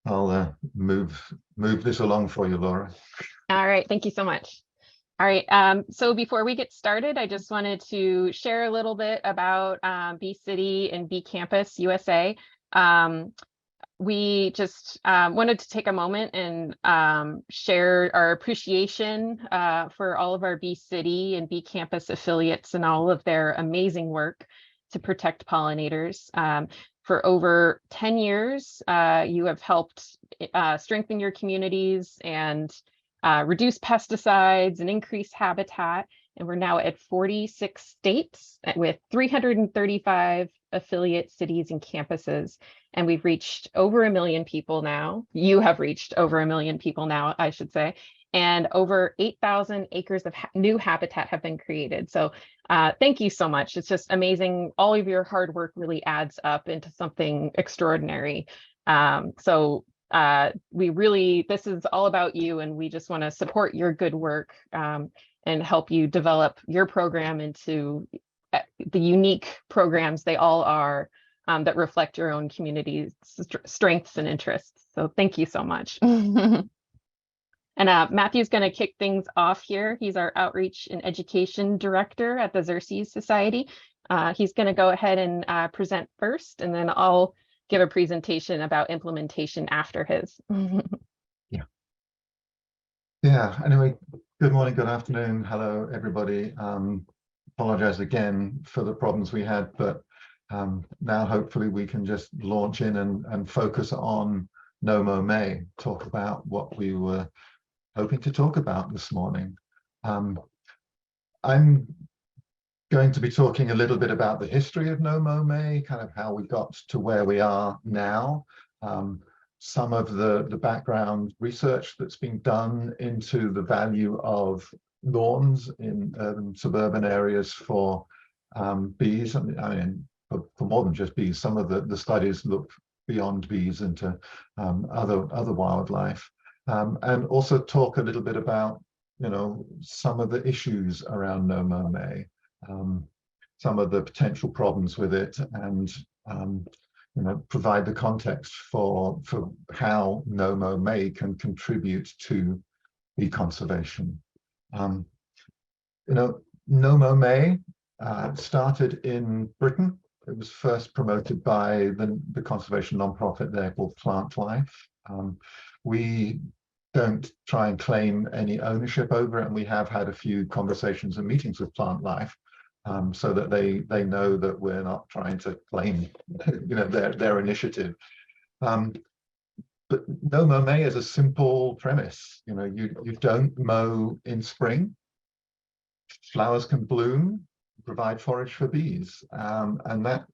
I'll move this along for you, Laura. All right, thank you so much. All right, so before we get started, I just wanted to share a little bit about Bee City and Bee Campus USA. We just wanted to take a moment and share our appreciation for all of our Bee City and Bee Campus affiliates and all of their amazing work to protect pollinators. For over 10 years, you have helped strengthen your communities and reduce pesticides and increase habitat. And we're now at 46 states with 335 affiliate cities and campuses. And we've reached over 1 million people now. You have reached over 1 million people now, I should say. And over 8,000 acres of new habitat have been created. So thank you so much. It's just amazing. All of your hard work really adds up into something extraordinary. This is all about you, and we just want to support your good work and help you develop your program into the unique programs they all are that reflect your own community's strengths and interests. So thank you so much. And Matthew's going to kick things off here. He's our Outreach and Education Director at the Xerces Society. He's going to go ahead and present first, and then I'll give a presentation about implementation after his. Yeah, anyway, good morning, good afternoon. Hello, everybody. Apologize again for the problems we had, but now hopefully we can just launch in and focus on No Mow May, talk about what we were hoping to talk about this morning. I'm going to be talking a little bit about the history of No Mow May, kind of how we got to where we are now, some of the background research that's been done into the value of lawns in urban suburban areas for bees. I mean, for more than just bees, some of the studies look beyond bees into other wildlife, and also talk a little bit about, some of the issues around No Mow May, some of the potential problems with it, and provide the context for how No Mow May can contribute to bee conservation. No Mow May started in Britain. It was first promoted by the conservation nonprofit there called Plant Life. We don't try and claim any ownership over it, and we have had a few conversations and meetings with Plant Life, so that they know that we're not trying to claim their initiative. But No Mow May is a simple premise. You don't mow in spring. Flowers can bloom, provide forage for bees, and that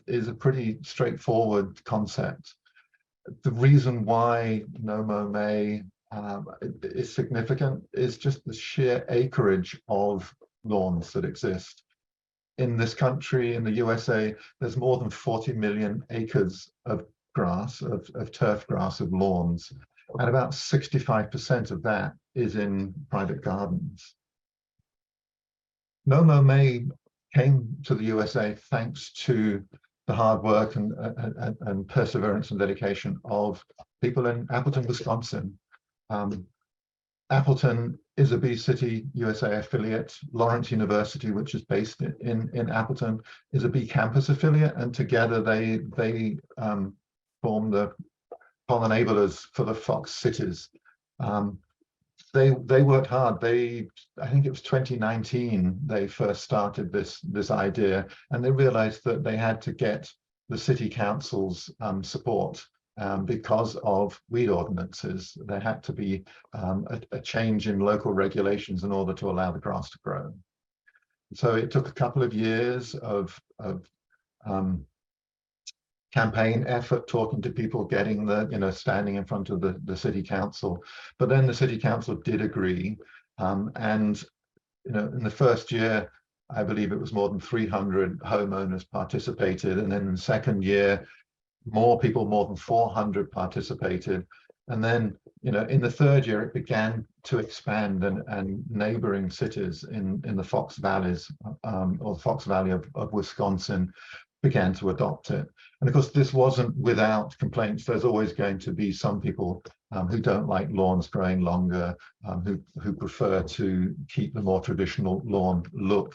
is a pretty straightforward concept. The reason why No Mow May is significant is just the sheer acreage of lawns that exist. In this country, in the USA, there's more than 40 million acres of grass, of turf grass, of lawns, and about 65% of that is in private gardens. No Mow May came to the USA thanks to the hard work and perseverance and dedication of people in Appleton, Wisconsin. Appleton is a Bee City USA affiliate. Lawrence University, which is based in Appleton, is a Bee Campus affiliate, and together they form the pollinators for the Fox cities. They worked hard. I think it was 2019 they first started this idea, and they realized that they had to get the city council's support because of weed ordinances. There had to be a change in local regulations in order to allow the grass to grow. So it took a couple of years of campaign effort, talking to people, getting standing in front of the city council. But then the city council did agree, and in the first year, I believe it was more than 300 homeowners participated, and then in the second year, more people, more than 400 participated. And then, in the third year, it began to expand, and neighboring cities in the Fox Valleys, or the Fox Valley of Wisconsin, began to adopt it. And of course, this wasn't without complaints. There's always going to be some people who don't like lawns growing longer, who prefer to keep the more traditional lawn look.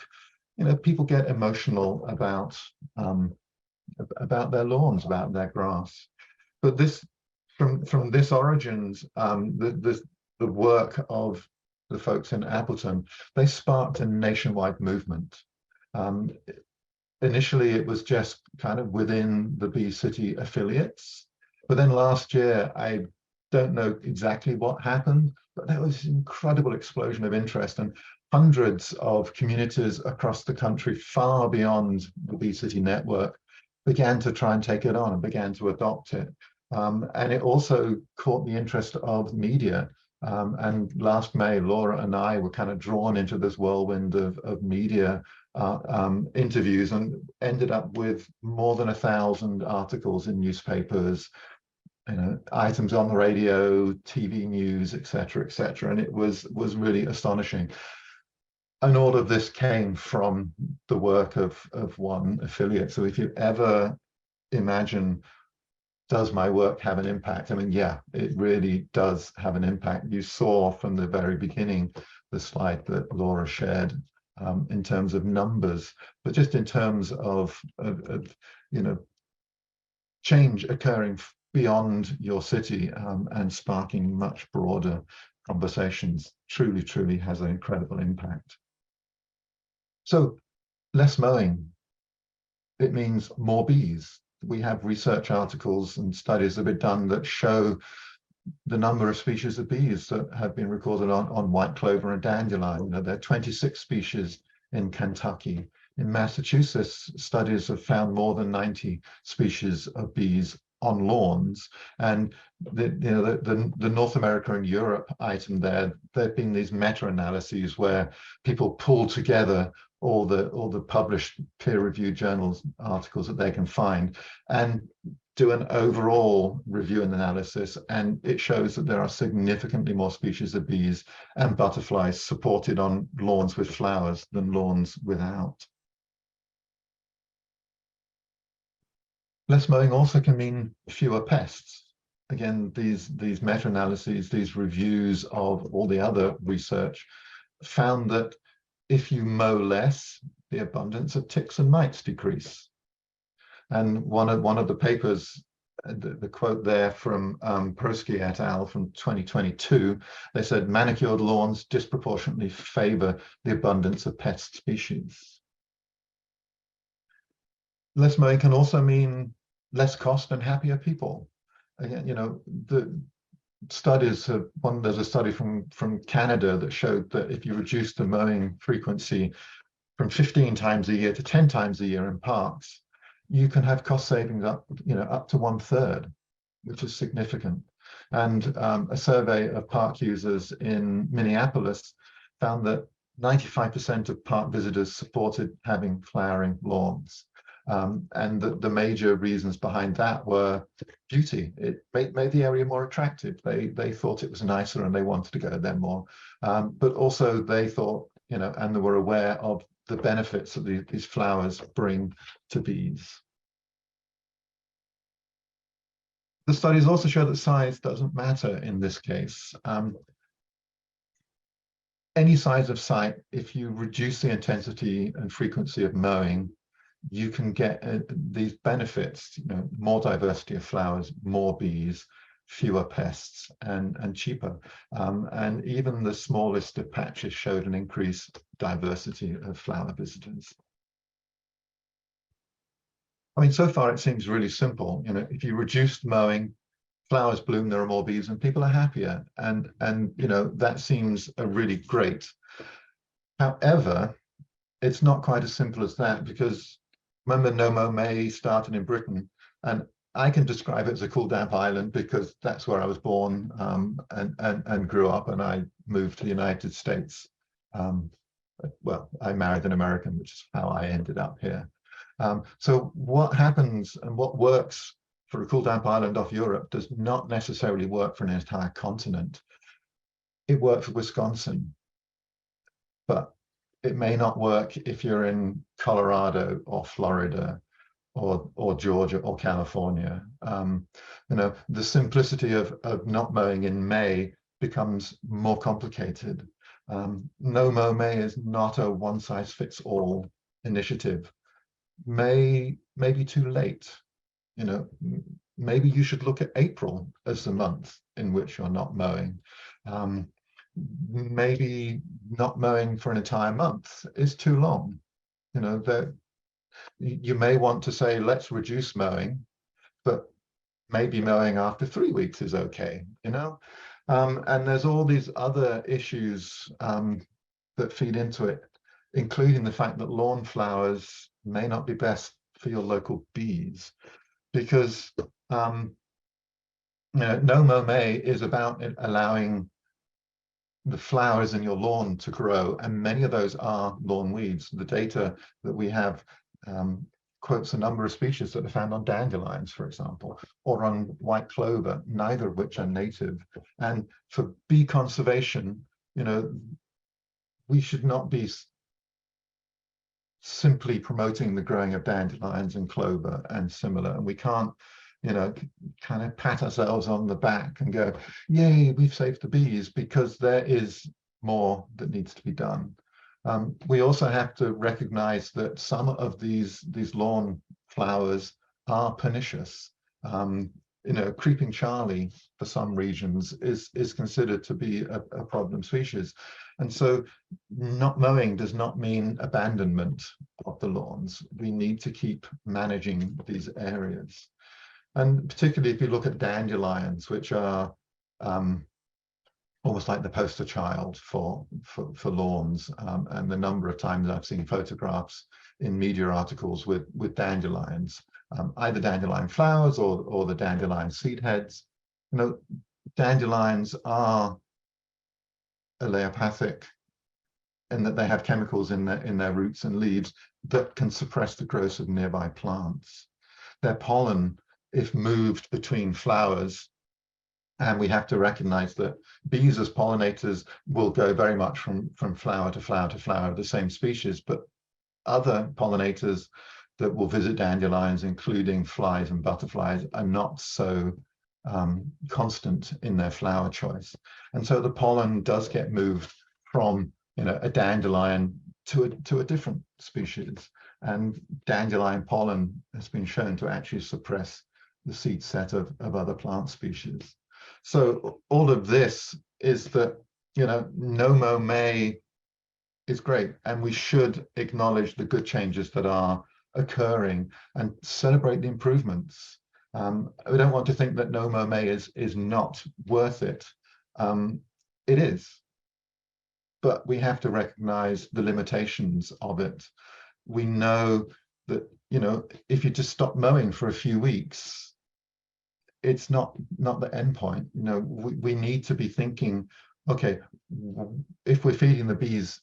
You know, people get emotional about their lawns, about their grass. But this, from this origins, the work of the folks in Appleton, they sparked a nationwide movement. Initially, it was just kind of within the Bee City affiliates. But then last year, I don't know exactly what happened, but there was an incredible explosion of interest, and hundreds of communities across the country, far beyond the Bee City network, began to try and take it on and began to adopt it. And it also caught the interest of media. And last May, Laura and I were kind of drawn into this whirlwind of media interviews, and ended up with more than 1,000 articles in newspapers, you know, items on the radio, TV news, etc., etc. And it was really astonishing. And all of this came from the work of one affiliate. So if you ever imagine, does my work have an impact? I mean, yeah, it really does have an impact. You saw from the very beginning the slide that Laura shared in terms of numbers, but just in terms of you know, change occurring beyond your city and sparking much broader conversations, truly has an incredible impact. So less mowing, it means more bees. We have research articles and studies that have been done that show the number of species of bees that have been recorded on white clover and dandelion. You know, there are 26 species in Kentucky. In Massachusetts, studies have found more than 90 species of bees on lawns. And the North America and Europe item there have been these meta-analyses where people pull together all the published peer-reviewed journals articles that they can find and do an overall review and analysis, and it shows that there are significantly more species of bees and butterflies supported on lawns with flowers than lawns without. Less mowing also can mean fewer pests. Again, these meta-analyses, these reviews of all the other research found that if you mow less, the abundance of ticks and mites decrease. And one of the papers, the quote there from Prosky et al. From 2022, they said manicured lawns disproportionately favor the abundance of pest species. Less mowing can also mean less cost and happier people. Again, you know, the studies have, there's a study from Canada that showed that if you reduce the mowing frequency from 15 times a year to 10 times a year in parks, you can have cost savings up to 1/3, which is significant. And a survey of park users in Minneapolis found that 95% of park visitors supported having flowering lawns. And the major reasons behind that were beauty. It made the area more attractive. They thought it was nicer and they wanted to go there more. But also they thought, you know, and they were aware of the benefits that these flowers bring to bees. The studies also show that size doesn't matter in this case. Any size of site, if you reduce the intensity and frequency of mowing, you can get these benefits, you know, more diversity of flowers, more bees, fewer pests, and cheaper. And even the smallest of patches showed an increased diversity of flower visitors. I mean, so far it seems really simple. You know, if you reduce mowing, flowers bloom, there are more bees, and people are happier. And you know, that seems really great. However, it's not quite as simple as that, because remember, No Mow May started in Britain, and I can describe it as a cool, damp island because that's where I was born and grew up, and I moved to the United States. Well, I married an American, which is how I ended up here. So what happens and what works for a cool, damp island off Europe does not necessarily work for an entire continent. It worked for Wisconsin, but it may not work if you're in Colorado or Florida or Georgia or California. You know, the simplicity of not mowing in May becomes more complicated. No Mow May is not a one-size-fits-all initiative. May be too late. You know, maybe you should look at April as the month in which you're not mowing. Maybe not mowing for an entire month is too long. You know, that you may want to say, let's reduce mowing, but maybe mowing after 3 weeks is okay, you know? And there's all these other issues that feed into it, including the fact that lawn flowers may not be best for your local bees, because you know, No Mow May is about allowing the flowers in your lawn to grow, and many of those are lawn weeds. The data that we have quotes a number of species that are found on dandelions, for example, or on white clover, neither of which are native. And for bee conservation, you know, we should not be simply promoting the growing of dandelions and clover and similar, and we can't, you know, kind of pat ourselves on the back and go, yay, we've saved the bees, because there is more that needs to be done. We also have to recognize that some of these lawn flowers are pernicious. You know, creeping Charlie for some regions is considered to be a problem species. And so not mowing does not mean abandonment of the lawns. We need to keep managing these areas. And particularly if you look at dandelions, which are almost like the poster child for lawns, and the number of times I've seen photographs in media articles with dandelions, either dandelion flowers or the dandelion seed heads. You know, dandelions are allelopathic in that they have chemicals in their roots and leaves that can suppress the growth of nearby plants. Their pollen, if moved between flowers, and we have to recognize that bees as pollinators will go very much from flower to flower to flower of the same species, but other pollinators that will visit dandelions, including flies and butterflies, are not so constant in their flower choice. And so the pollen does get moved from, you know, a dandelion to a different species. And dandelion pollen has been shown to actually suppress the seed set of other plant species. So all of this is that, you know, No Mow May is great, and we should acknowledge the good changes that are occurring and celebrate the improvements. We don't want to think that No Mow May is not worth it. It is, but we have to recognize the limitations of it. We know that, you know, if you just stop mowing for a few weeks, it's not the end point. You know, we need to be thinking, okay, if we're feeding the bees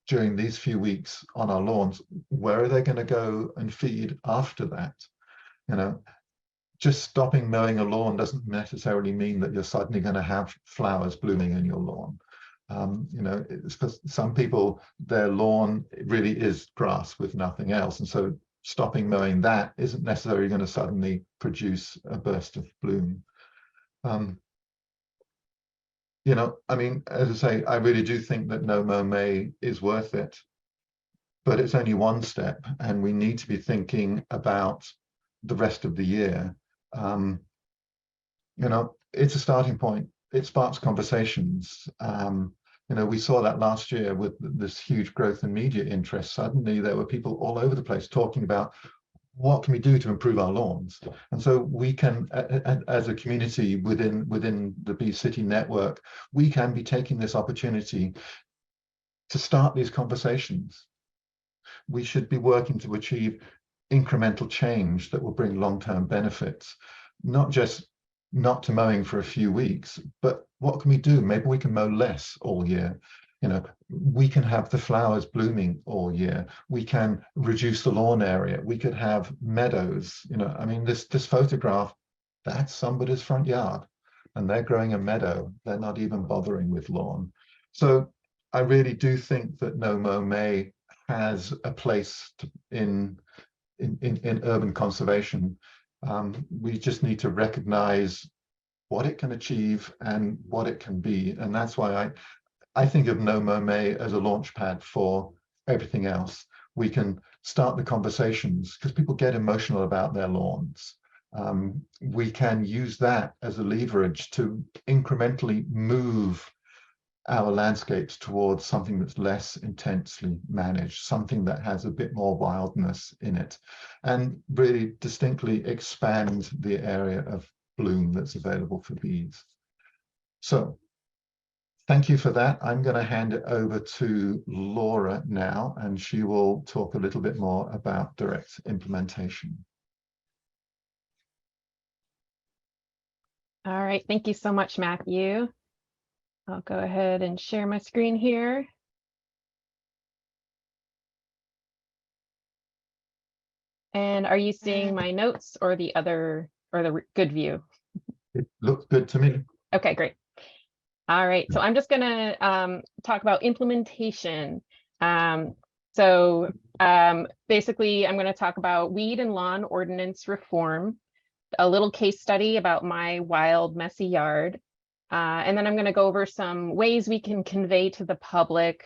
during these few weeks on our lawns, where are they going to go and feed after that? You know, just stopping mowing a lawn doesn't necessarily mean that you're suddenly going to have flowers blooming in your lawn. You know, it's for some people, their lawn really is grass with nothing else, and so stopping mowing that isn't necessarily going to suddenly produce a burst of bloom. You know, I mean, as I say, I really do think that No Mow May is worth it, but it's only one step, and we need to be thinking about the rest of the year. You know, it's a starting point. It sparks conversations. You know, we saw that last year with this huge growth in media interest. Suddenly there were people all over the place talking about what can we do to improve our lawns. And so we can, as a community within the Bee City network, we can be taking this opportunity to start these conversations. We should be working to achieve incremental change that will bring long-term benefits, not just not to mowing for a few weeks, but what can we do? Maybe we can mow less all year. You know, we can have the flowers blooming all year. We can reduce the lawn area. We could have meadows. You know, I mean, this photograph, that's somebody's front yard, and they're growing a meadow. They're not even bothering with lawn. So I really do think that No Mow May has a place in in urban conservation. We just need to recognize what it can achieve and what it can be. And that's why I think of No Mow May as a launch pad for everything else. We can start the conversations because people get emotional about their lawns. We can use that as a leverage to incrementally move our landscapes towards something that's less intensely managed, something that has a bit more wildness in it, and really distinctly expand the area of bloom that's available for bees. So thank you for that. I'm going to hand it over to Laura now, and she will talk a little bit more about direct implementation. All right, thank you so much, Matthew. I'll go ahead and share my screen here. And are you seeing my notes or the good view? It looks good to me. Okay, great. All right, so I'm just gonna talk about implementation. Basically, I'm gonna talk about weed and lawn ordinance reform, a little case study about my wild, messy yard. And then I'm going to go over some ways we can convey to the public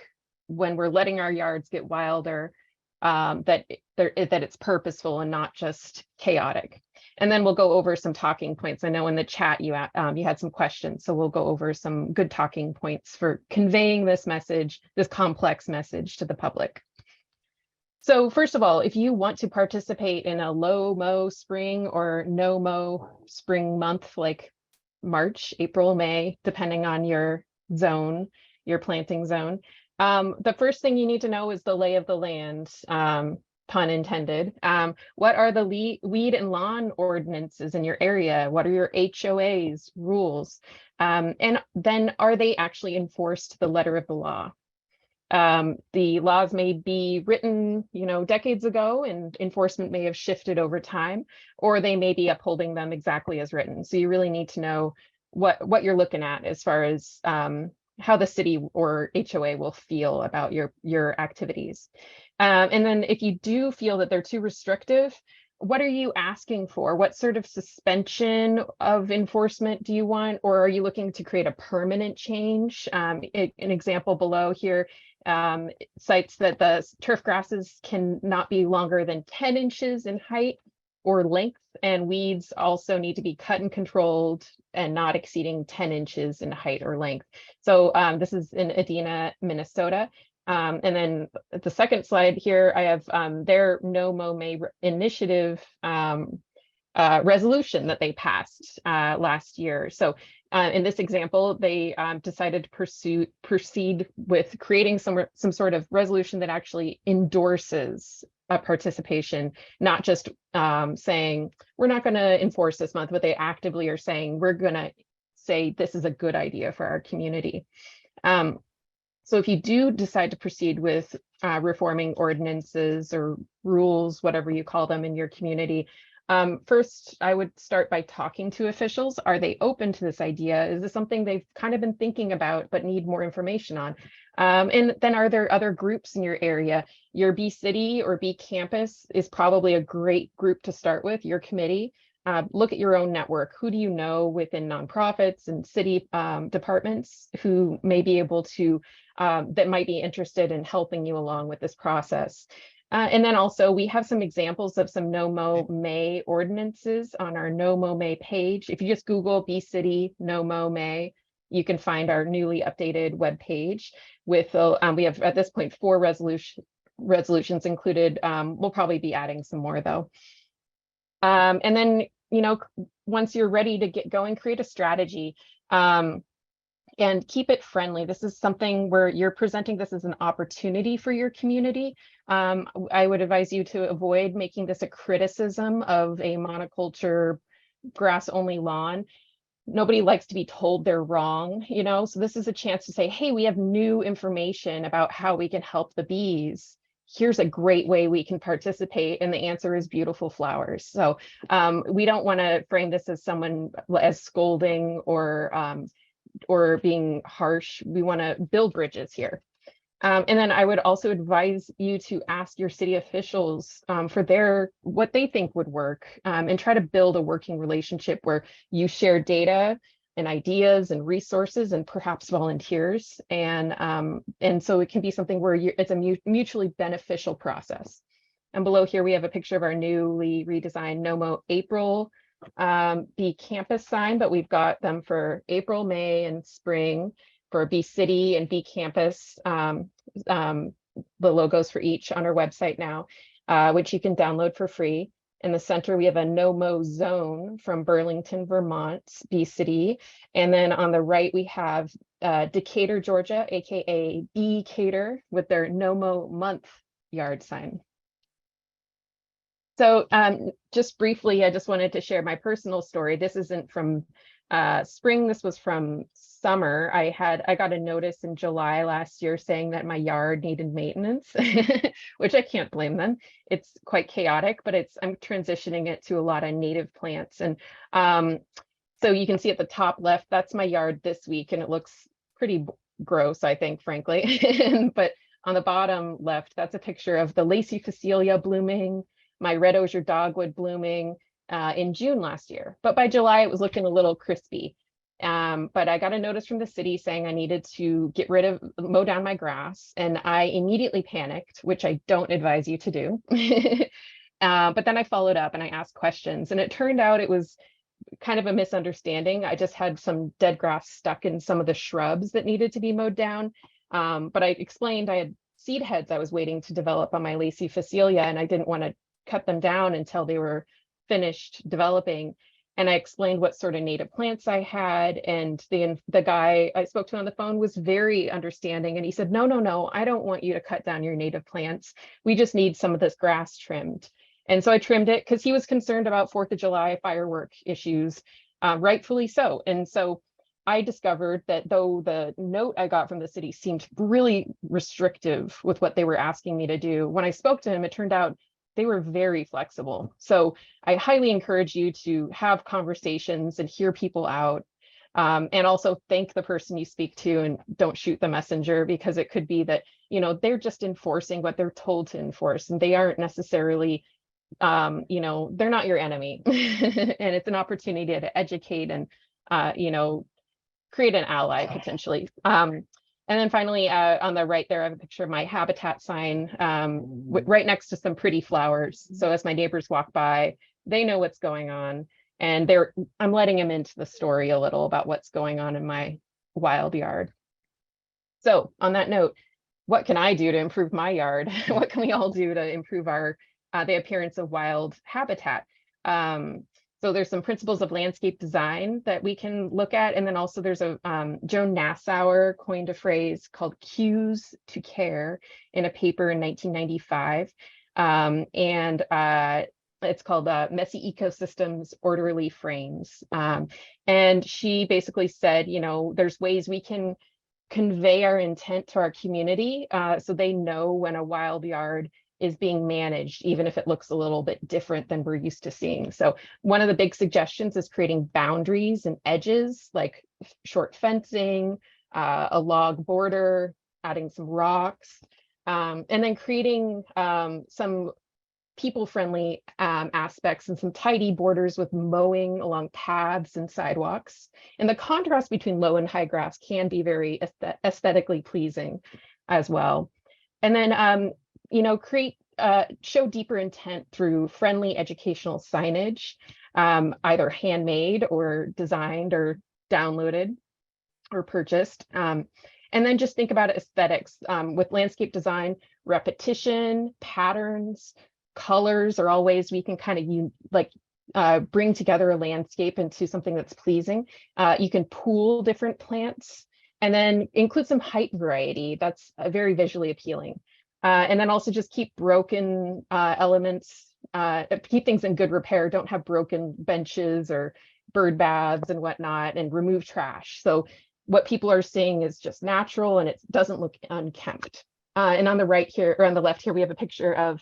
when we're letting our yards get wilder, that it's purposeful and not just chaotic. And then we'll go over some talking points. I know in the chat you had some questions, so we'll go over some good talking points for conveying this message, this complex message to the public. So first of all, if you want to participate in a low mow spring or no mow spring month, like March, April, May, depending on your zone, your planting zone, the first thing you need to know is the lay of the land, pun intended. What are the weed and lawn ordinances in your area? What are your HOAs, rules? And then are they actually enforced to the letter of the law? The laws may be written, decades ago, and enforcement may have shifted over time, or they may be upholding them exactly as written. So you really need to know what you're looking at as far as how the city or HOA will feel about your activities. And then if you do feel that they're too restrictive, what are you asking for? What sort of suspension of enforcement do you want? Or are you looking to create a permanent change? An example below here cites that the turf grasses cannot be longer than 10 inches in height or length, and weeds also need to be cut and controlled and not exceeding 10 inches in height or length. So this is in Edina, Minnesota. And then the second slide here, I have their No Mow May initiative resolution that they passed last year. So in this example, they decided to proceed with creating some sort of resolution that actually endorses participation, not just saying we're not going to enforce this month, but they actively are saying we're going to say this is a good idea for our community. So if you do decide to proceed with reforming ordinances or rules, whatever you call them in your community, first, I would start by talking to officials. Are they open to this idea? Is this something they've kind of been thinking about but need more information on? And then are there other groups in your area? Your Bee City or Bee Campus is probably a great group to start with, your committee. Look at your own network. Who do you know within nonprofits and city departments who may be able to, that might be interested in helping you along with this process? And then also we have some examples of some No Mow May ordinances on our No Mow May page. If you just Google Bee City No Mow May, you can find our newly updated web page with, we have at this point 4 resolutions included. We'll probably be adding some more though. And then, once you're ready to get going, create a strategy and keep it friendly. This is something where you're presenting this as an opportunity for your community. I would advise you to avoid making this a criticism of a monoculture grass-only lawn. Nobody likes to be told they're wrong, so this is a chance to say, hey, we have new information about how we can help the bees. Here's a great way we can participate, and the answer is beautiful flowers. So we don't want to frame this as someone as scolding or being harsh. We want to build bridges here. And then I would also advise you to ask your city officials for what they think would work, and try to build a working relationship where you share data and ideas and resources and perhaps volunteers. And so it can be something where it's a mutually beneficial process. And below here, we have a picture of our newly redesigned No Mow April bee campus sign, but we've got them for April, May, and spring for Bee City and Bee Campus, the logos for each on our website now, which you can download for free. In the center, we have a No Mow zone from Burlington, Vermont, Bee City. And then on the right, we have Decatur, Georgia, AKA Bee Cater, with their No Mow month yard sign. So just briefly, I just wanted to share my personal story. This isn't from spring, this was from summer. I got a notice in July last year saying that my yard needed maintenance, which I can't blame them. It's quite chaotic, but I'm transitioning it to a lot of native plants. And so you can see at the top left, that's my yard this week, and it looks pretty gross, I think, frankly. But on the bottom left, that's a picture of the Lacy Phacelia blooming, my red osier dogwood blooming in June last year. But by July, it was looking a little crispy. But I got a notice from the city saying I needed to mow down my grass. And I immediately panicked, which I don't advise you to do. But then I followed up and I asked questions. And it turned out it was kind of a misunderstanding. I just had some dead grass stuck in some of the shrubs that needed to be mowed down. But I explained I had seed heads I was waiting to develop on my Lacy Phacelia, and I didn't want to cut them down until they were finished developing. And I explained what sort of native plants I had. And the guy I spoke to on the phone was very understanding. And he said, no, I don't want you to cut down your native plants. We just need some of this grass trimmed. And so I trimmed it because he was concerned about 4th of July firework issues, rightfully so. And so I discovered that though the note I got from the city seemed really restrictive with what they were asking me to do, when I spoke to him, it turned out they were very flexible. So I highly encourage you to have conversations and hear people out, and also thank the person you speak to, and don't shoot the messenger, because it could be that, they're just enforcing what they're told to enforce, and they aren't necessarily, they're not your enemy. And it's an opportunity to educate and, create an ally potentially. And then finally, on the right there, I have a picture of my habitat sign right next to some pretty flowers. So as my neighbors walk by, they know what's going on. And I'm letting them into the story a little about what's going on in my wild yard. So on that note, what can I do to improve my yard? What can we all do to improve the appearance of wild habitat? So there's some principles of landscape design that we can look at. And then also there's a Joan Nassauer coined a phrase called cues to care in a paper in 1995. It's called Messy Ecosystems, Orderly Frames. And she basically said, there's ways we can convey our intent to our community so they know when a wild yard is being managed, even if it looks a little bit different than we're used to seeing. So one of the big suggestions is creating boundaries and edges, like short fencing, a log border, adding some rocks, and then creating some people-friendly aspects and some tidy borders with mowing along paths and sidewalks. And the contrast between low and high grass can be very aesthetically pleasing as well. And then show deeper intent through friendly educational signage, either handmade or designed or downloaded or purchased. And then just think about aesthetics with landscape design. Repetition, patterns, colors are all ways we can kind of bring together a landscape into something that's pleasing. You can pool different plants and then include some height variety. That's very visually appealing. And then also just keep broken elements, keep things in good repair. Don't have broken benches or bird baths and whatnot, and remove trash. So what people are seeing is just natural and it doesn't look unkempt. And on the right here, or on the left here, we have a picture of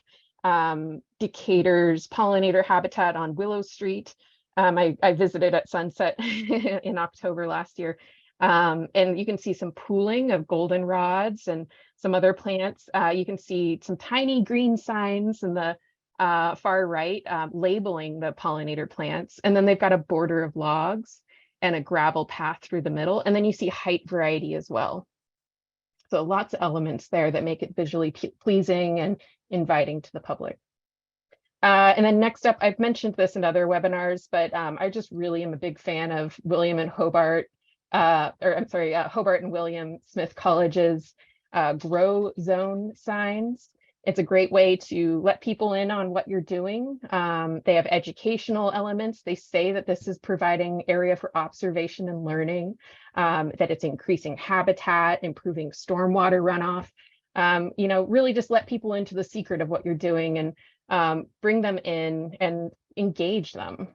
Decatur's pollinator habitat on Willow Street. I visited at sunset in October last year. And you can see some pooling of goldenrods and some other plants. You can see some tiny green signs in the far right, labeling the pollinator plants. And then they've got a border of logs and a gravel path through the middle. And then you see height variety as well. So lots of elements there that make it visually pleasing and inviting to the public. And then next up, I've mentioned this in other webinars, but I just really am a big fan of William and Hobart, Hobart and William Smith College's grow zone signs. It's a great way to let people in on what you're doing. They have educational elements. They say that this is providing area for observation and learning, that it's increasing habitat, improving stormwater runoff. You know, really just let people into the secret of what you're doing and bring them in and engage them.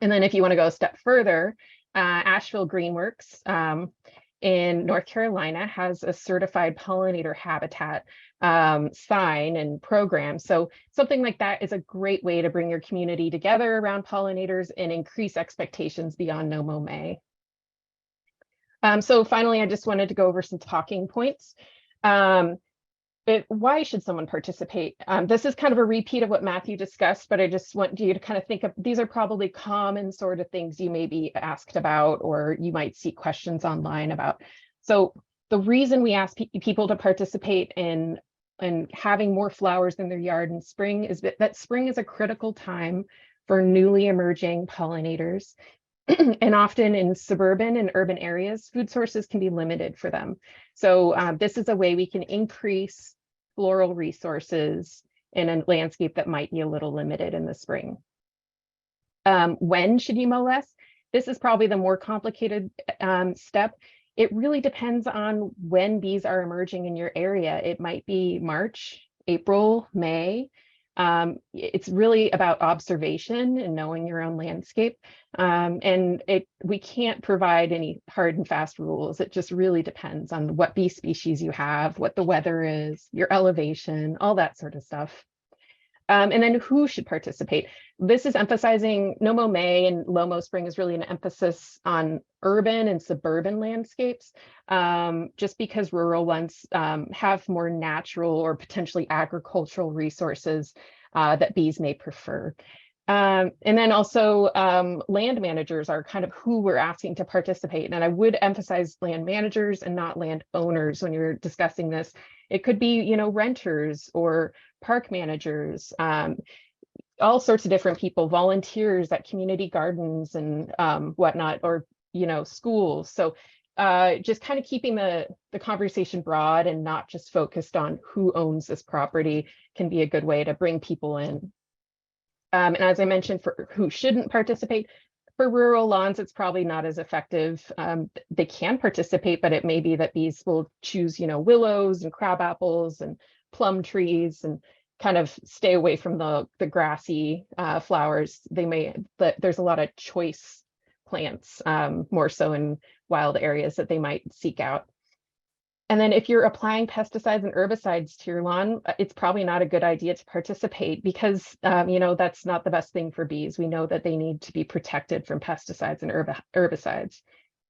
And then if you want to go a step further, Asheville Greenworks in North Carolina has a certified pollinator habitat sign and program. So something like that is a great way to bring your community together around pollinators and increase expectations beyond No Mow May. So finally, I just wanted to go over some talking points. Why should someone participate? This is kind of a repeat of what Matthew discussed, but I just want you to kind of think of, these are probably common sort of things you may be asked about, or you might see questions online about. So the reason we ask people to participate in having more flowers in their yard in spring is that spring is a critical time for newly emerging pollinators. And often in suburban and urban areas, food sources can be limited for them. So this is a way we can increase floral resources in a landscape that might be a little limited in the spring. When should you mow less? This is probably the more complicated step. It really depends on when bees are emerging in your area. It might be March, April, May. It's really about observation and knowing your own landscape. And we can't provide any hard and fast rules. It just really depends on what bee species you have, what the weather is, your elevation, all that sort of stuff. And then who should participate? This is emphasizing No Mow May and Mow Spring is really an emphasis on urban and suburban landscapes, just because rural ones have more natural or potentially agricultural resources that bees may prefer. And then also land managers are kind of who we're asking to participate. And I would emphasize land managers and not land owners when you're discussing this. It could be, you know, renters or park managers, all sorts of different people, volunteers at community gardens and whatnot, or, you know, schools. So just kind of keeping the conversation broad and not just focused on who owns this property can be a good way to bring people in. And as I mentioned, for who shouldn't participate, for rural lawns, it's probably not as effective. They can participate, but it may be that bees will choose, you know, willows and crabapples and plum trees and kind of stay away from the grassy flowers. There's a lot of choice plants, more so in wild areas that they might seek out. And then if you're applying pesticides and herbicides to your lawn, it's probably not a good idea to participate because, you know, that's not the best thing for bees. We know that they need to be protected from pesticides and herbicides.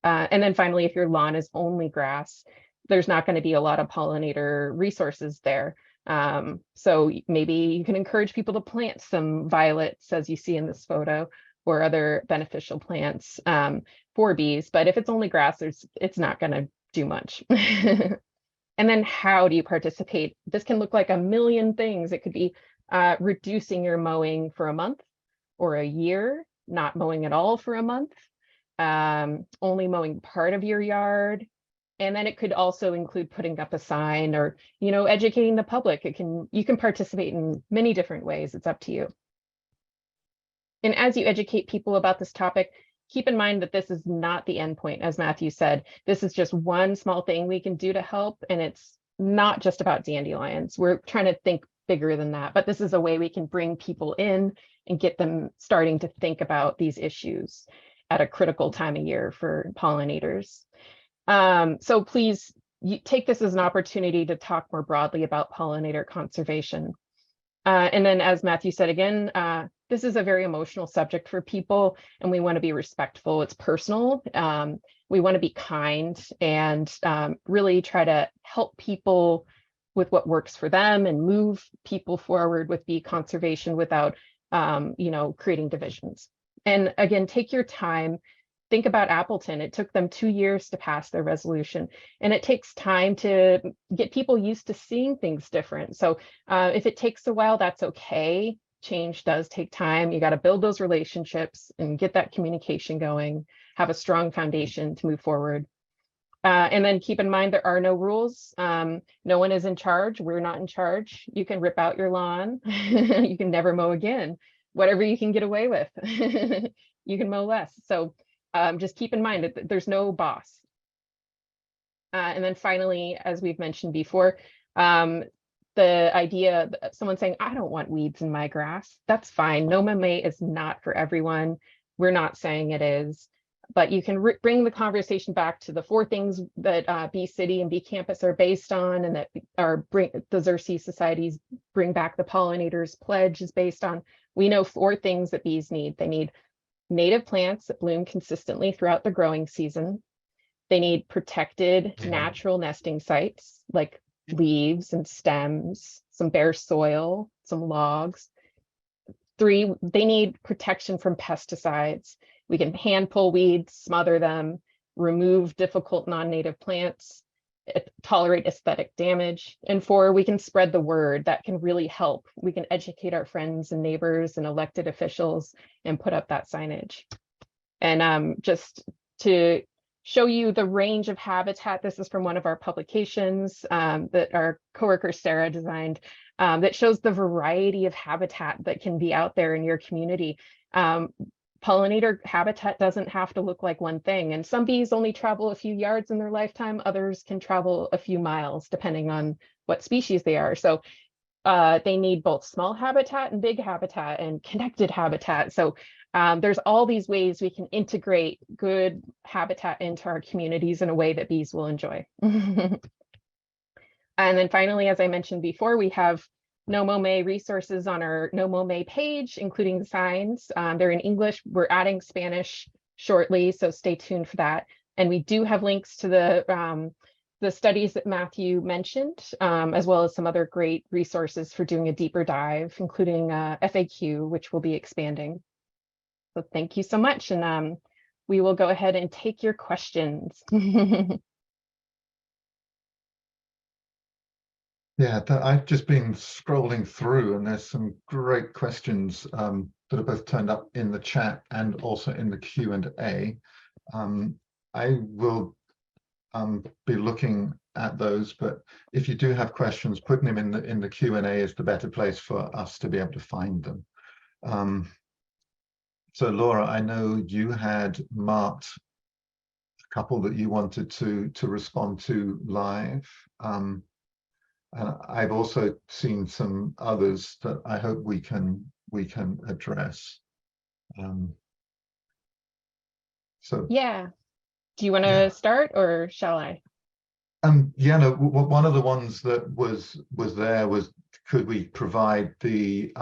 And then finally, if your lawn is only grass, there's not going to be a lot of pollinator resources there. So maybe you can encourage people to plant some violets, as you see in this photo, or other beneficial plants for bees. But if it's only grass, it's not going to do much. And then how do you participate? This can look like a million things. It could be reducing your mowing for a month or a year, not mowing at all for a month, only mowing part of your yard. And then it could also include putting up a sign or, you know, educating the public. You can participate in many different ways. It's up to you. And as you educate people about this topic, keep in mind that this is not the end point, as Matthew said. This is just one small thing we can do to help, and it's not just about dandelions. We're trying to think bigger than that, but this is a way we can bring people in and get them starting to think about these issues at a critical time of year for pollinators. So please take this as an opportunity to talk more broadly about pollinator conservation. And then, as Matthew said again, this is a very emotional subject for people, and we want to be respectful. It's personal. We want to be kind and really try to help people with what works for them and move people forward with bee conservation without, creating divisions. And again, take your time. Think about Appleton. It took them 2 years to pass their resolution, and it takes time to get people used to seeing things different. So if it takes a while, that's okay. Change does take time. You got to build those relationships and get that communication going, have a strong foundation to move forward. And then keep in mind, there are no rules. No one is in charge. We're not in charge. You can rip out your lawn. You can never mow again. Whatever you can get away with, you can mow less. So just keep in mind that there's no boss. And then finally, as we've mentioned before, the idea of someone saying, I don't want weeds in my grass, that's fine. No Mow May is not for everyone. We're not saying it is, but you can bring the conversation back to the 4 things that Bee City and Bee Campus are based on, and that are the Xerces societies bring back the pollinators pledge is based on. We know 4 things that bees need. They need native plants that bloom consistently throughout the growing season. They need protected natural nesting sites like leaves and stems, some bare soil, some logs. 3, they need protection from pesticides. We can hand pull weeds, smother them, remove difficult non-native plants, tolerate aesthetic damage. And 4, we can spread the word. That can really help. We can educate our friends and neighbors and elected officials and put up that signage. And just to show you the range of habitat, this is from one of our publications that our coworker Sarah designed, that shows the variety of habitat that can be out there in your community. Pollinator habitat doesn't have to look like one thing, and some bees only travel a few yards in their lifetime. Others can travel a few miles depending on what species they are. So they need both small habitat and big habitat and connected habitat. So there's all these ways we can integrate good habitat into our communities in a way that bees will enjoy. And then finally, as I mentioned before, we have No Mow May resources on our No Mow May page, including the signs. They're in English. We're adding Spanish shortly, so stay tuned for that. And we do have links to the studies that Matthew mentioned, as well as some other great resources for doing a deeper dive, including FAQ, which we'll be expanding. So thank you so much, and we will go ahead and take your questions. Yeah, I've just been scrolling through, and there's some great questions that have both turned up in the chat and also in the Q&A. I will be looking at those, but if you do have questions, putting them in the Q&A is the better place for us to be able to find them. So Laura, I know you had marked a couple that you wanted to respond to live. And I've also seen some others that I hope we can address. So yeah, do you want to start, or shall I? Yeah, no. One of the ones that was there was, could we provide the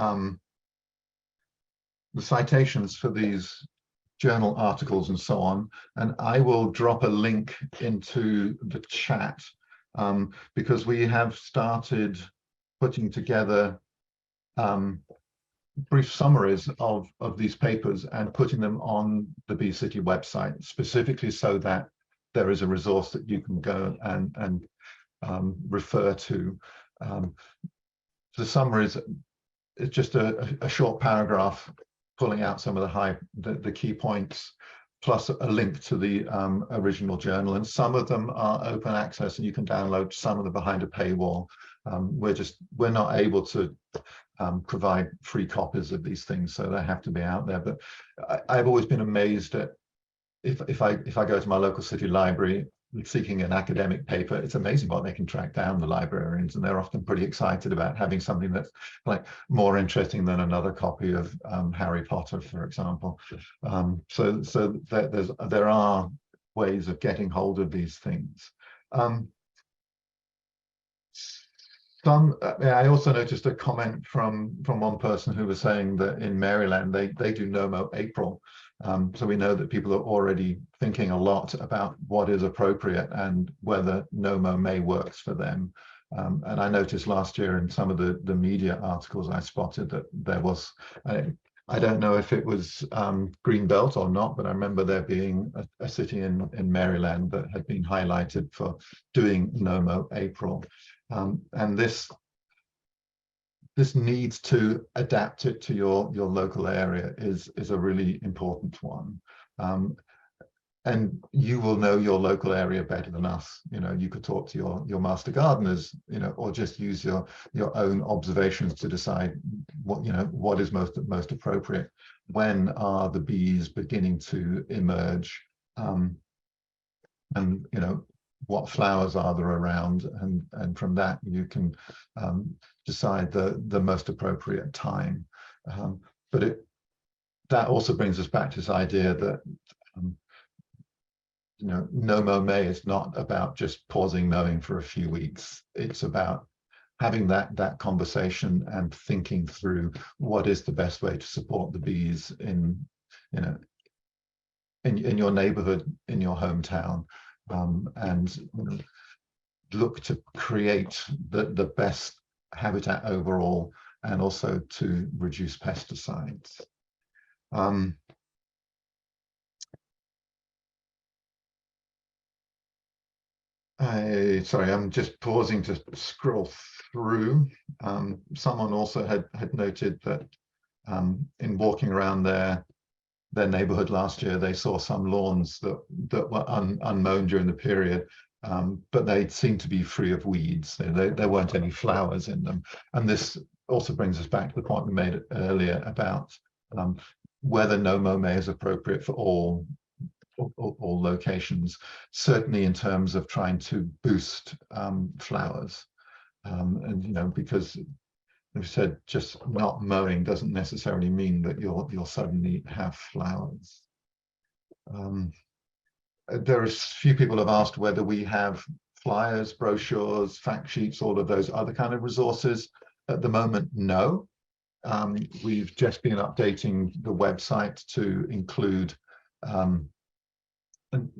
citations for these journal articles and so on? And I will drop a link into the chat. Because we have started putting together brief summaries of these papers and putting them on the Bee City website, specifically so that there is a resource that you can go and refer to. The summaries is just a short paragraph pulling out some of the key points, plus a link to the original journal. And some of them are open access and you can download. Some of them behind a paywall. We're not able to provide free copies of these things, so they have to be out there. But I've always been amazed at, if I go to my local city library seeking an academic paper, it's amazing what they can track down, the librarians, and they're often pretty excited about having something that's like more interesting than another copy of Harry Potter, for example. So there are ways of getting hold of these things. I also noticed a comment from one person who was saying that in Maryland they do No Mow April. So we know that people are already thinking a lot about what is appropriate and whether No Mow May works for them. And I noticed last year in some of the media articles I spotted that there was, I don't know if it was Greenbelt or not, but I remember there being a city in Maryland that had been highlighted for doing No Mow April. And this needs to adapt it to your local area is a really important one. And you will know your local area better than us. You know, you could talk to your master gardeners, you know, or just use your own observations to decide what, you know, what is most appropriate. When are the bees beginning to emerge? And, you know, what flowers are there around, and from that you can decide the most appropriate time. But that also brings us back to this idea that you know, No Mow May is not about just pausing mowing for a few weeks. It's about having that conversation and thinking through what is the best way to support the bees in, you know, in your neighborhood, in your hometown, and you know, look to create the best habitat overall, and also to reduce pesticides. Sorry, I'm just pausing to scroll through. Someone also had noted that in walking around their neighborhood last year, they saw some lawns that were unmown during the period, but they seemed to be free of weeds. There weren't any flowers in them. And this also brings us back to the point we made earlier about whether No Mow May is appropriate for all locations, certainly in terms of trying to boost flowers. And you know, because we've said just not mowing doesn't necessarily mean that you'll suddenly have flowers. There are a few people have asked whether we have flyers, brochures, fact sheets, all of those other kind of resources. At the moment, no. We've just been updating the website to include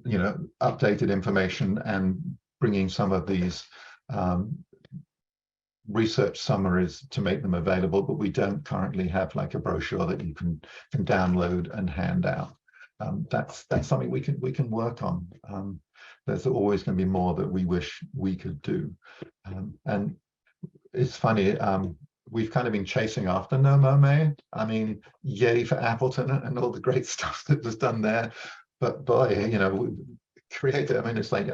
you know, updated information and bringing some of these research summaries to make them available, but we don't currently have like a brochure that you can download and hand out. That's something we can work on. There's always going to be more that we wish we could do. And it's funny, we've kind of been chasing after No Mow May. I mean, yay for Appleton and all the great stuff that was done there. But boy, you know, created, I mean, it's like,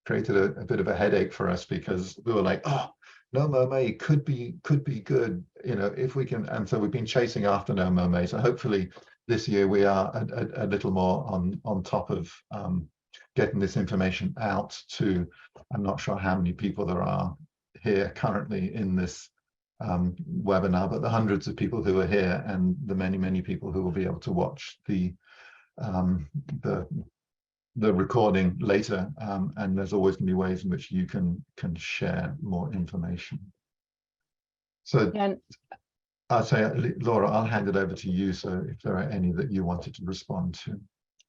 created a bit of a headache for us, because we were like, oh, No Mow May could be good, you know, if we can. And so we've been chasing after No Mow May. So hopefully this year we are a little more on top of getting this information out to, I'm not sure how many people there are here currently in this webinar, but the hundreds of people who are here and the many people who will be able to watch the recording later, and there's always going to be ways in which you can share more information. So I'll say, Laura, I'll hand it over to you. So if there are any that you wanted to respond to.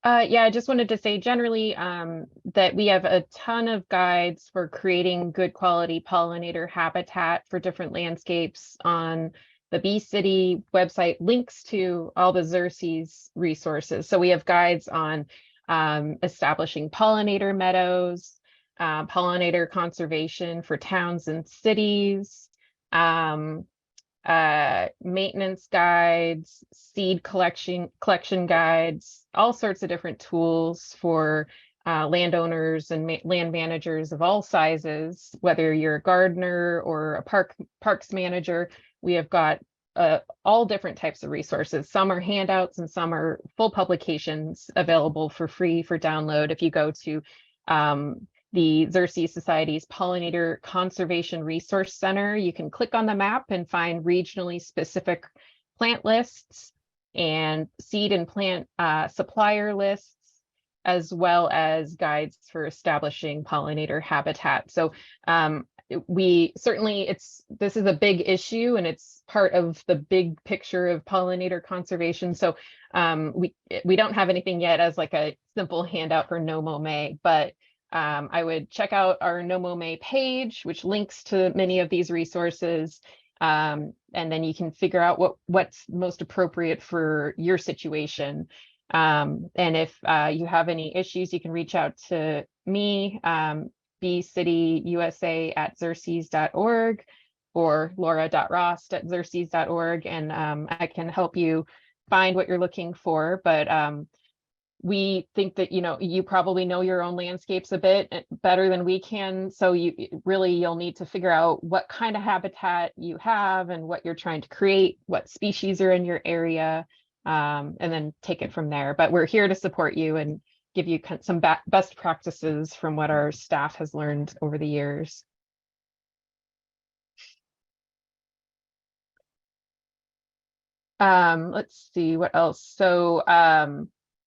Yeah, I just wanted to say generally that we have a ton of guides for creating good quality pollinator habitat for different landscapes on the Bee City website. Links to all the Xerces resources. So we have guides on establishing pollinator meadows, pollinator conservation for towns and cities, maintenance guides, seed collection guides, all sorts of different tools for landowners and land managers of all sizes, whether you're a gardener or a parks manager. We have got all different types of resources. Some are handouts and some are full publications available for free for download. If you go to the Xerces Society's Pollinator Conservation Resource Center, you can click on the map and find regionally specific plant lists and seed and plant supplier lists, as well as guides for establishing pollinator habitat. So we certainly, this is a big issue, and it's part of the big picture of pollinator conservation. So we don't have anything yet as like a simple handout for No Mow May, but I would check out our No Mow May page, which links to many of these resources. And then you can figure out what's most appropriate for your situation. And if you have any issues, you can reach out to me, bcityusa@xerces.org, or laura.rost@xerces.org, and I can help you find what you're looking for. But we think that, you probably know your own landscapes a bit better than we can. So you'll need to figure out what kind of habitat you have and what you're trying to create, what species are in your area, and then take it from there. But we're here to support you and give you some best practices from what our staff has learned over the years. Let's see what else. So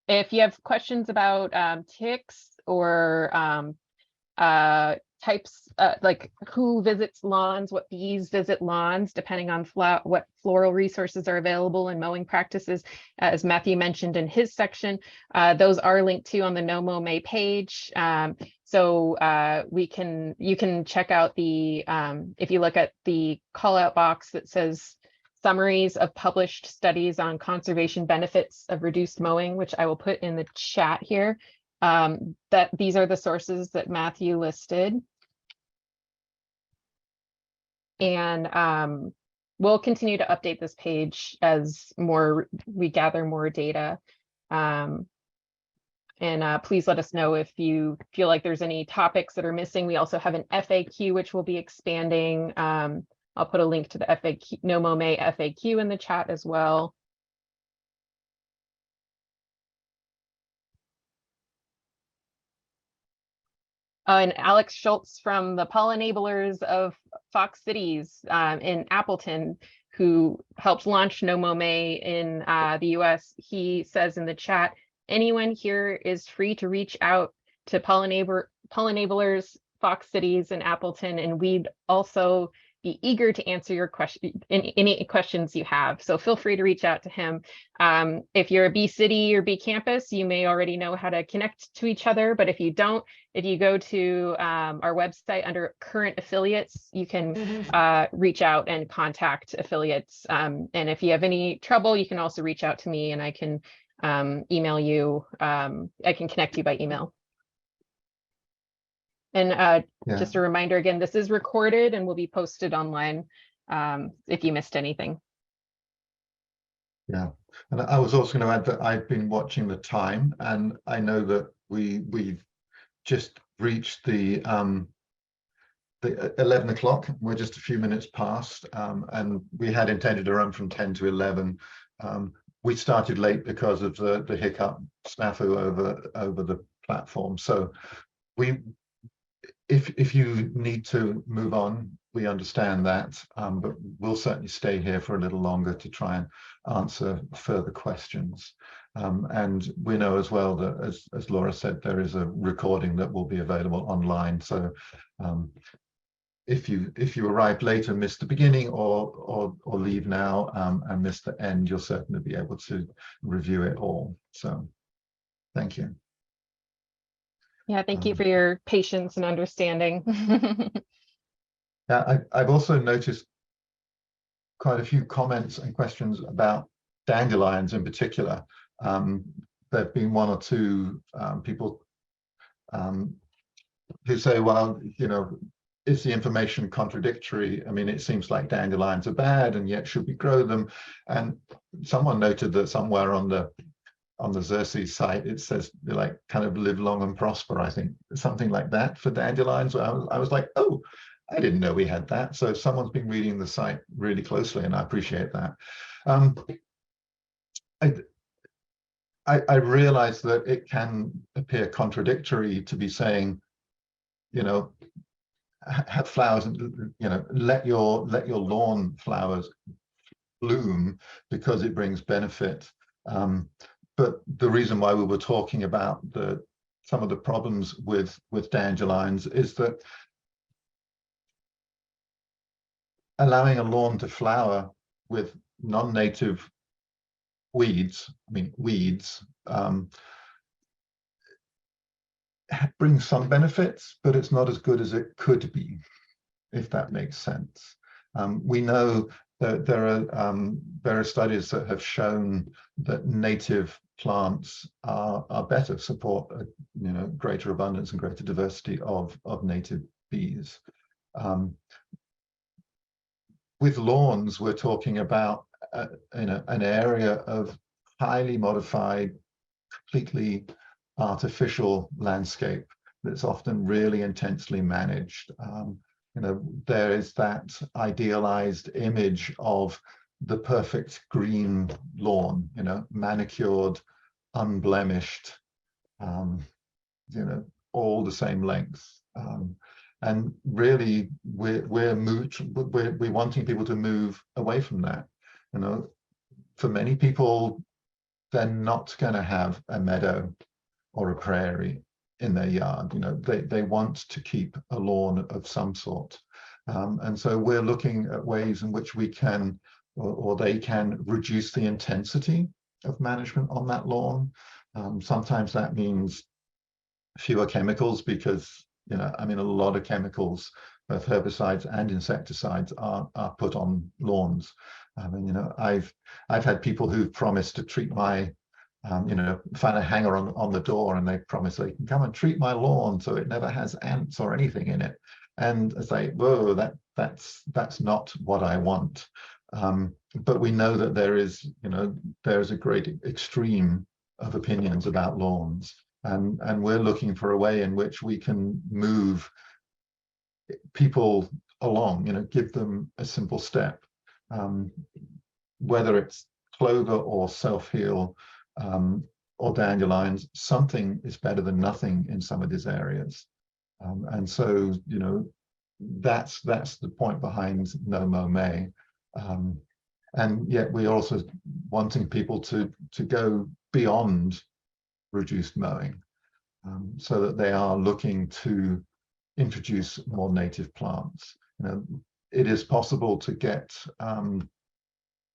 if you have questions about ticks or types, like who visits lawns, what bees visit lawns, depending on what floral resources are available and mowing practices, as Matthew mentioned in his section, those are linked to on the No Mow May page. So you can check out the, if you look at the call out box that says summaries of published studies on conservation benefits of reduced mowing, which I will put in the chat here, that these are the sources that Matthew listed. And we'll continue to update this page as we gather more data. And please let us know if you feel like there's any topics that are missing. We also have an FAQ, which will be expanding. I'll put a link to the FAQ, No Mow May FAQ, in the chat as well. And Alex Schultz from the Pollinators of Fox Cities in Appleton, who helped launch No Mow May in the US, he says in the chat, anyone here is free to reach out to Pollinators, Fox Cities, and Appleton, and we'd also be eager to answer your any questions you have. So feel free to reach out to him. If you're a bee city or bee campus, you may already know how to connect to each other, but if you don't, if you go to our website under current affiliates, you can reach out and contact affiliates. And if you have any trouble, you can also reach out to me, and I can email you. I can connect you by email. And just a reminder again, this is recorded and will be posted online if you missed anything. Yeah, and I was also going to add that I've been watching the time, and I know that we've just reached the 11 o'clock. We're just a few minutes past, and we had intended to run from 10 to 11. We started late because of the hiccup snafu over the platform. So if you need to move on, we understand that, but we'll certainly stay here for a little longer to try and answer further questions. And we know as well that, as Laura said, there is a recording that will be available online. So if you arrived later, missed the beginning, or leave now and miss the end, you'll certainly be able to review it all. So thank you. Yeah, thank you for your patience and understanding. I've also noticed quite a few comments and questions about dandelions in particular. There have been one or two people who say, well, is the information contradictory? I mean, it seems like dandelions are bad, and yet should we grow them? And someone noted that somewhere on the Xerces site, it says like kind of live long and prosper, I think, something like that for dandelions. I was like, oh, I didn't know we had that. So someone's been reading the site really closely, and I appreciate that. I realize that it can appear contradictory to be saying, have flowers, let your lawn flowers bloom because it brings benefit. But the reason why we were talking about some of the problems with dandelions is that allowing a lawn to flower with non-native weeds, brings some benefits, but it's not as good as it could be, if that makes sense. We know that there are studies that have shown that native plants are better, support greater abundance and greater diversity of native bees. With lawns, we're talking about an area of highly modified, completely artificial landscape that's often really intensely managed. There is that idealized image of the perfect green lawn, manicured, unblemished, all the same length. And really, we're wanting people to move away from that. For many people, they're not going to have a meadow or a prairie in their yard. They want to keep a lawn of some sort. And so we're looking at ways in which we can, or they can, reduce the intensity of management on that lawn. Sometimes that means fewer chemicals because, a lot of chemicals, both herbicides and insecticides, are put on lawns. I've had people who've promised to treat my find a hanger on the door, and they promise they can come and treat my lawn so it never has ants or anything in it. And I say, whoa, that's not what I want. But we know that there's a great extreme of opinions about lawns, and we're looking for a way in which we can move people along, give them a simple step, whether it's clover or self-heal, or dandelions. Something is better than nothing in some of these areas. And so, that's the point behind No Mow May. And yet we're also wanting people to go beyond reduced mowing, so that they are looking to introduce more native plants. It is possible to get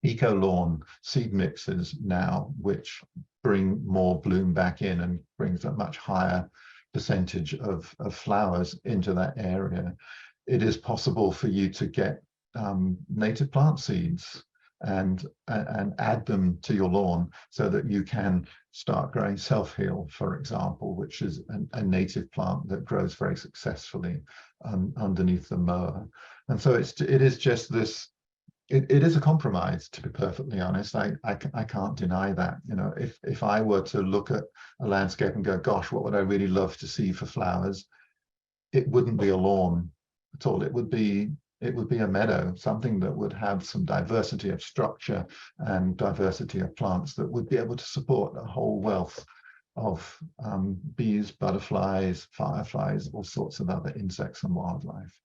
eco lawn seed mixes now, which bring more bloom back in and brings a much higher percentage of flowers into that area. It is possible for you to get native plant seeds and add them to your lawn so that you can start growing self-heal, for example, which is a native plant that grows very successfully underneath the mower. And so it is just this. It is a compromise, to be perfectly honest. I can't deny that. If I were to look at a landscape and go, gosh, what would I really love to see for flowers? It wouldn't be a lawn at all. It would be a meadow, something that would have some diversity of structure and diversity of plants that would be able to support a whole wealth of bees, butterflies, fireflies, all sorts of other insects and wildlife.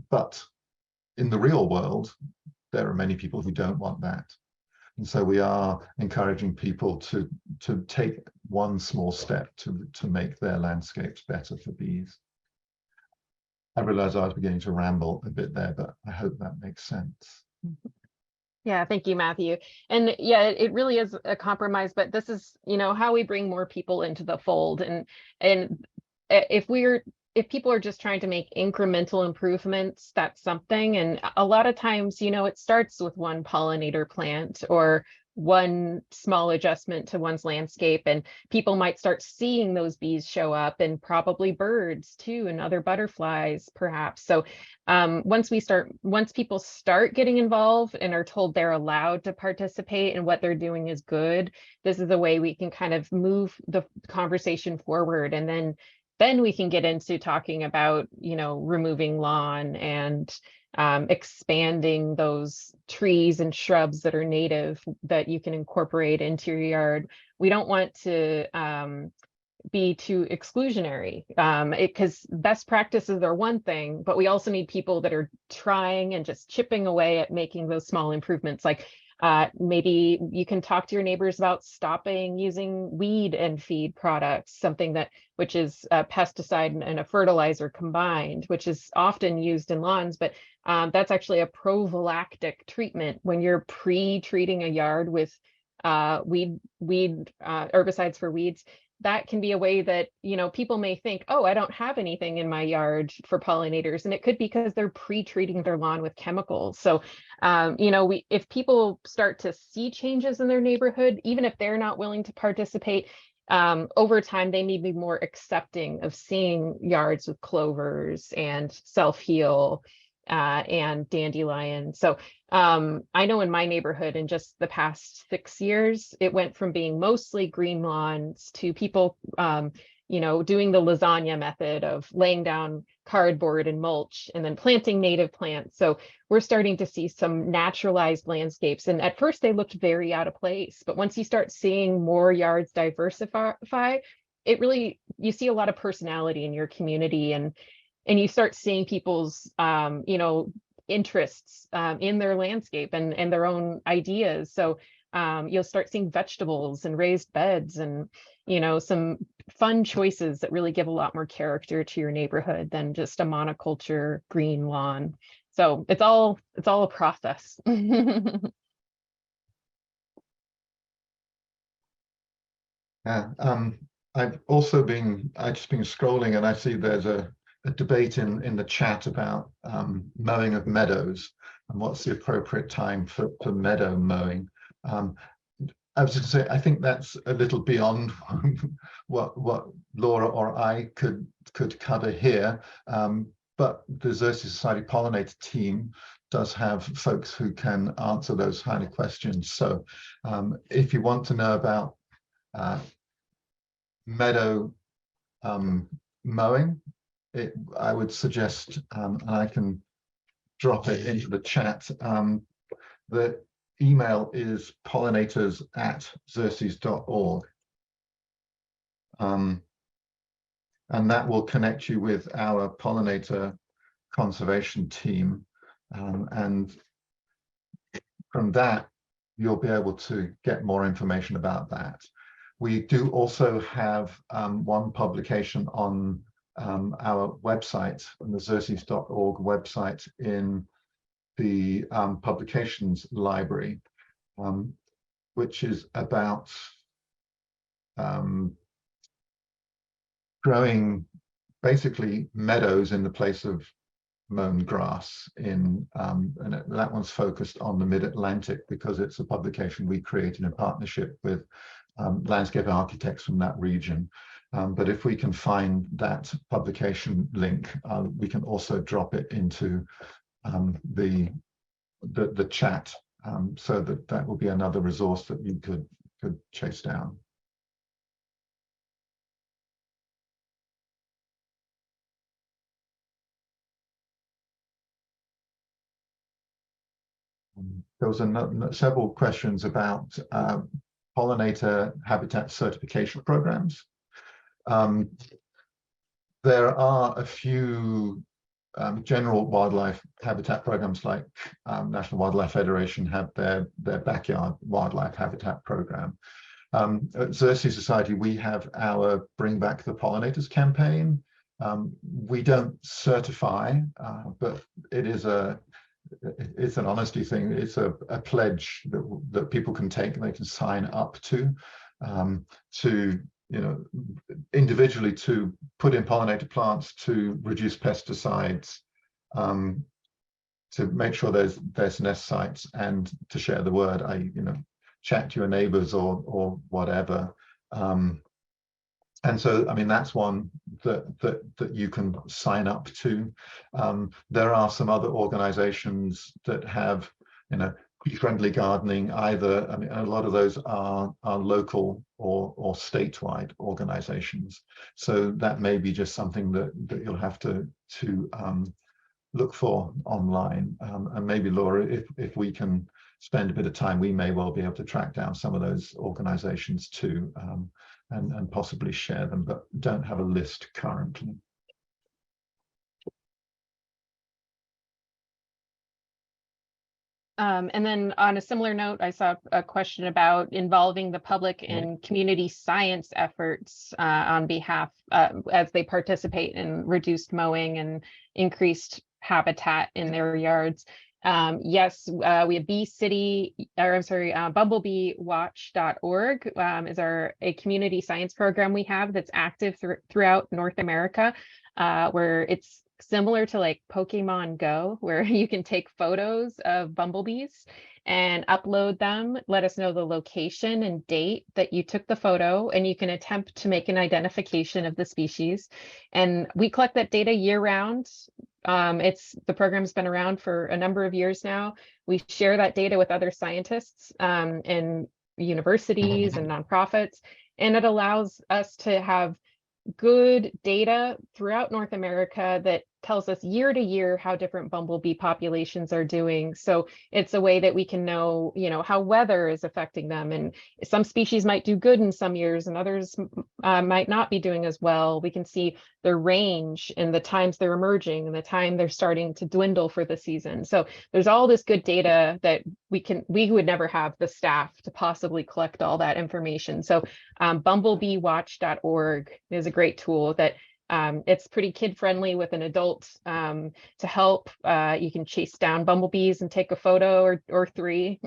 But in the real world, there are many people who don't want that. And so we are encouraging people to take one small step to make their landscapes better for bees. I realized I was beginning to ramble a bit there, but I hope that makes sense. Yeah, thank you, Matthew. And yeah, it really is a compromise, but this is, how we bring more people into the fold. And if people are just trying to make incremental improvements, that's something. And a lot of times, it starts with one pollinator plant or one small adjustment to one's landscape, and people might start seeing those bees show up, and probably birds too, and other butterflies perhaps. So once people start getting involved and are told they're allowed to participate and what they're doing is good, this is a way we can kind of move the conversation forward. And then we can get into talking about, removing lawn and expanding those trees and shrubs that are native that you can incorporate into your yard. We don't want to be too exclusionary, because best practices are one thing, but we also need people that are trying and just chipping away at making those small improvements. Like Maybe you can talk to your neighbors about stopping using weed and feed products, something which is a pesticide and a fertilizer combined, which is often used in lawns, but that's actually a prophylactic treatment when you're pre-treating a yard with herbicides for weeds. That can be a way that, people may think, oh, I don't have anything in my yard for pollinators. And it could be because they're pre-treating their lawn with chemicals. So, if people start to see changes in their neighborhood, even if they're not willing to participate, over time, they may be more accepting of seeing yards with clovers and self-heal and dandelion. So I know in my neighborhood in just the past 6 years, it went from being mostly green lawns to people, doing the lasagna method of laying down cardboard and mulch and then planting native plants. So we're starting to see some naturalized landscapes. And at first they looked very out of place, but once you start seeing more yards diversify, you see a lot of personality in your community, and you start seeing people's, interests in their landscape and their own ideas. So you'll start seeing vegetables and raised beds and, some fun choices that really give a lot more character to your neighborhood than just a monoculture green lawn. So it's all a process. Yeah, I've just been scrolling, and I see there's a debate in the chat about mowing of meadows and what's the appropriate time for meadow mowing. I was going to say, I think that's a little beyond what Laura or I could cover here. But the Xerces Society pollinator team does have folks who can answer those kind of questions. So if you want to know about meadow mowing, I would suggest, and I can drop it into the chat, the email is pollinators@xerces.org. And that will connect you with our pollinator conservation team. And from that, you'll be able to get more information about that. We do also have one publication on our website, on the xerces.org website, in the publications library, which is about growing basically meadows in the place of mown grass and that one's focused on the mid-Atlantic because it's a publication we created in partnership with landscape architects from that region. But if we can find that publication link, we can also drop it into the chat, so that will be another resource that you could chase down. There was several questions about pollinator habitat certification programs. There are a few general wildlife habitat programs, like National Wildlife Federation have their backyard wildlife habitat program. At Xerces Society, we have our Bring Back the Pollinators campaign. We don't certify, but it's an honesty thing. It's a pledge that people can take and they can sign up to individually to put in pollinator plants, to reduce pesticides, to make sure there's nest sites, and to share the word. Chat to your neighbors or whatever. And so, I mean, that's one that you can sign up to. There are some other organizations that have, tree-friendly gardening. Either, I mean, a lot of those are local or statewide organizations. So that may be just something that you'll have to look for online. And maybe, Laura, if we can spend a bit of time, we may well be able to track down some of those organizations too. And possibly share them, but don't have a list currently. And then on a similar note, I saw a question about involving the public in community science efforts on behalf as they participate in reduced mowing and increased habitat in their yards. Yes, we have bumblebeewatch.org is a community science program we have that's active throughout North America, where it's similar to like Pokemon Go, where you can take photos of bumblebees and upload them, let us know the location and date that you took the photo, and you can attempt to make an identification of the species. And we collect that data year round. The program's been around for a number of years now. We share that data with other scientists and universities and nonprofits, and it allows us to have good data throughout North America that tells us year to year how different bumblebee populations are doing. So it's a way that we can know, how weather is affecting them. And some species might do good in some years and others might not be doing as well. We can see their range and the times they're emerging and the time they're starting to dwindle for the season. So there's all this good data that we would never have the staff to possibly collect all that information. So bumblebeewatch.org is a great tool that it's pretty kid friendly with an adult to help. You can chase down bumblebees and take a photo or three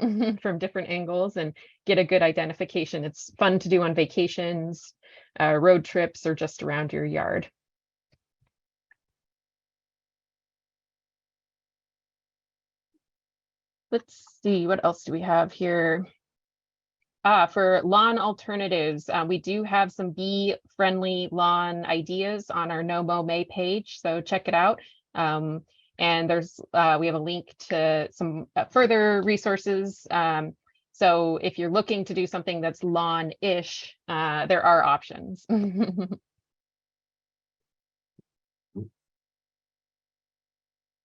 from different angles and get a good identification. It's fun to do on vacations, road trips, or just around your yard. Let's see, what else do we have here? For lawn alternatives, we do have some bee-friendly lawn ideas on our No Mow May page, so check it out. And there's we have a link to some further resources. So if you're looking to do something that's lawn-ish, there are options.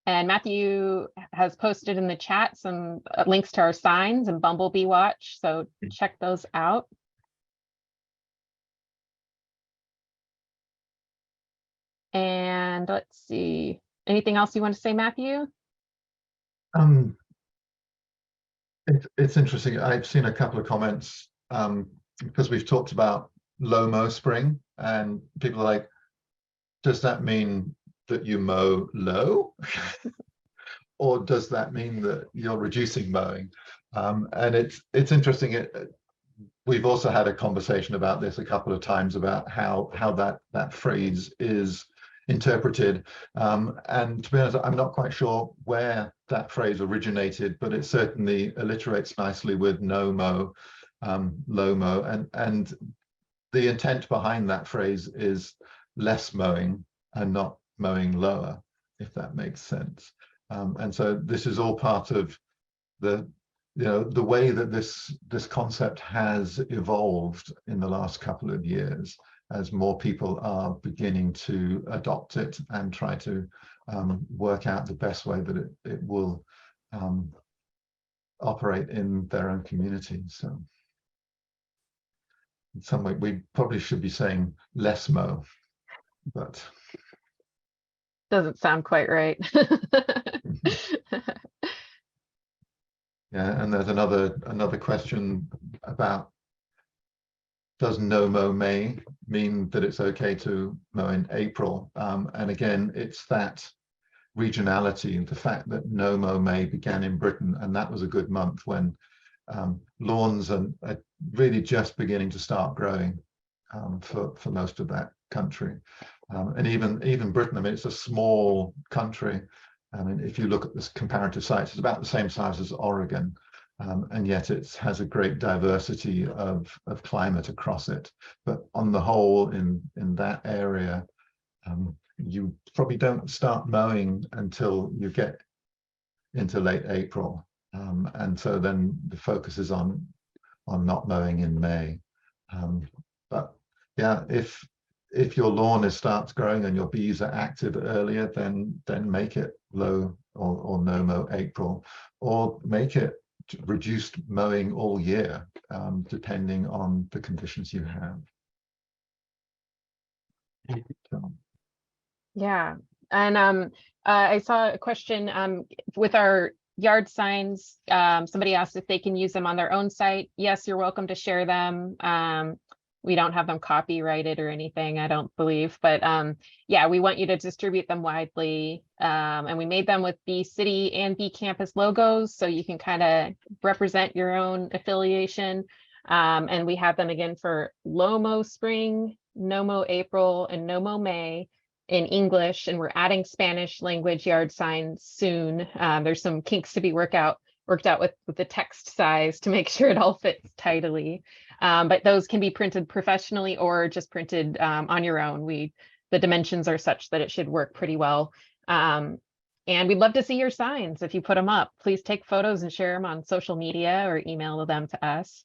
And Matthew has posted in the chat some links to our signs and Bumblebee Watch, so check those out. And let's see, anything else you want to say, Matthew? It's interesting. I've seen a couple of comments because we've talked about Mow Spring, and people are like, does that mean that you mow low? Or does that mean that you're reducing mowing? And it's interesting. We've also had a conversation about this a couple of times about how that phrase is interpreted. And to be honest, I'm not quite sure where that phrase originated, but it certainly alliterates nicely with no mow, low mow, and the intent behind that phrase is less mowing and not mowing lower, if that makes sense. And so this is all part of the way that this concept has evolved in the last couple of years, as more people are beginning to adopt it and try to work out the best way that it will operate in their own community. So in some way, we probably should be saying less mow, but doesn't sound quite right. Yeah, and there's another question about, does No Mow May mean that it's okay to mow in April? And again, it's that regionality, the fact that No Mow May began in Britain, and that was a good month when lawns are really just beginning to start growing for most of that country. And even Britain, I mean, it's a small country. I mean, if you look at this comparative sites, it's about the same size as Oregon, and yet it has a great diversity of climate across it. But on the whole, in that area, you probably don't start mowing until you get into late April, and so then the focus is on not mowing in May. But yeah, if your lawn starts growing and your bees are active earlier, then make it low or no mow April, or make it reduced mowing all year, depending on the conditions you have. Yeah, and I saw a question with our yard signs. Somebody asked if they can use them on their own site. Yes, you're welcome to share them. We don't have them copyrighted or anything, I don't believe, but yeah, we want you to distribute them widely. And we made them with Bee City and Bee Campus logos, so you can kind of represent your own affiliation. And we have them again for Mow Spring, No Mow April, and No Mow May in English, and we're adding Spanish language yard signs soon. There's some kinks to be worked out with the text size to make sure it all fits tidily. But those can be printed professionally or just printed on your own. The dimensions are such that it should work pretty well. And we'd love to see your signs. If you put them up, please take photos and share them on social media or email them to us.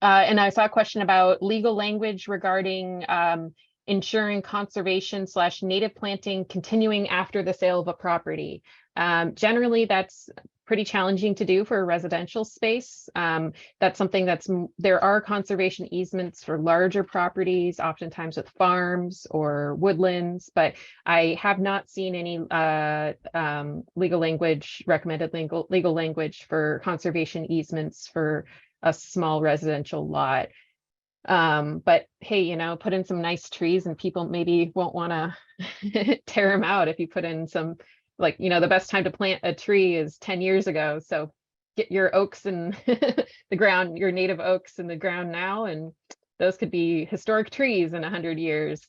And I saw a question about legal language regarding ensuring conservation / native planting continuing after the sale of a property. Generally, that's pretty challenging to do for a residential space. That's something there are conservation easements for larger properties, oftentimes with farms or woodlands, but I have not seen any recommended legal language for conservation easements for a small residential lot. But hey, put in some nice trees and people maybe won't want to tear them out if you put in some, the best time to plant a tree is 10 years ago. So get your oaks in the ground, your native oaks in the ground now, and those could be historic trees in 100 years.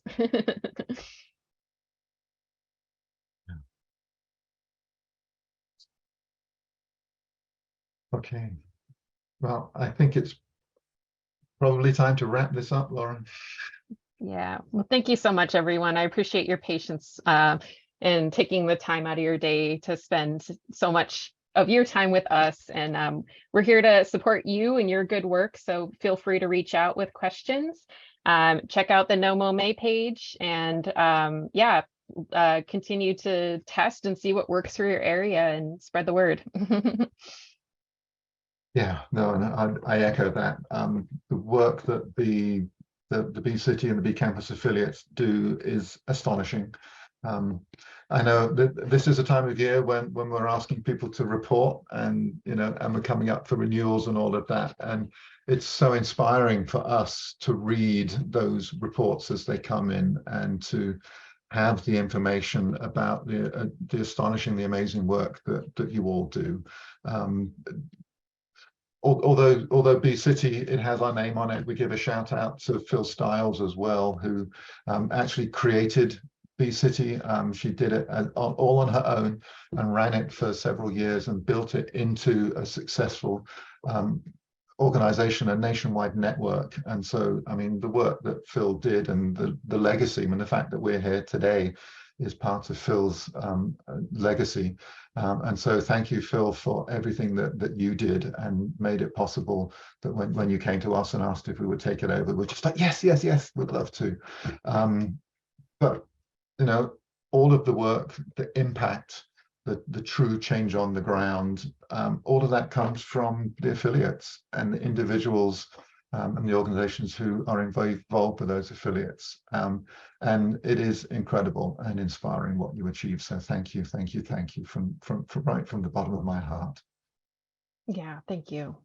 Okay. Well, I think it's probably time to wrap this up, Lauren. Yeah, well, thank you so much, everyone. I appreciate your patience and taking the time out of your day to spend so much of your time with us. And we're here to support you and your good work. So feel free to reach out with questions. Check out the No Mow May page and yeah, continue to test and see what works for your area and spread the word. Yeah, no, and I echo that. The work that the Bee City and the Bee Campus affiliates do is astonishing. I know that this is a time of year when we're asking people to report, and and we're coming up for renewals and all of that, and it's so inspiring for us to read those reports as they come in and to have the information about the astonishing, the amazing work that you all do. Although Bee City, it has our name on it, we give a shout out to Phil Stiles as well, who actually created Bee City. She did it all on her own and ran it for several years and built it into a successful organization, a nationwide network. And so, I mean, the work that Phil did and the legacy, and the fact that we're here today is part of Phil's legacy. And so thank you, Phil, for everything that you did and made it possible that when you came to us and asked if we would take it over, we're just like, yes, yes, yes, we'd love to. But, all of the work, the impact, the true change on the ground, all of that comes from the affiliates and the individuals and the organizations who are involved with those affiliates. And it is incredible and inspiring what you achieve. So thank you, thank you, thank you from right from the bottom of my heart. Yeah, thank you.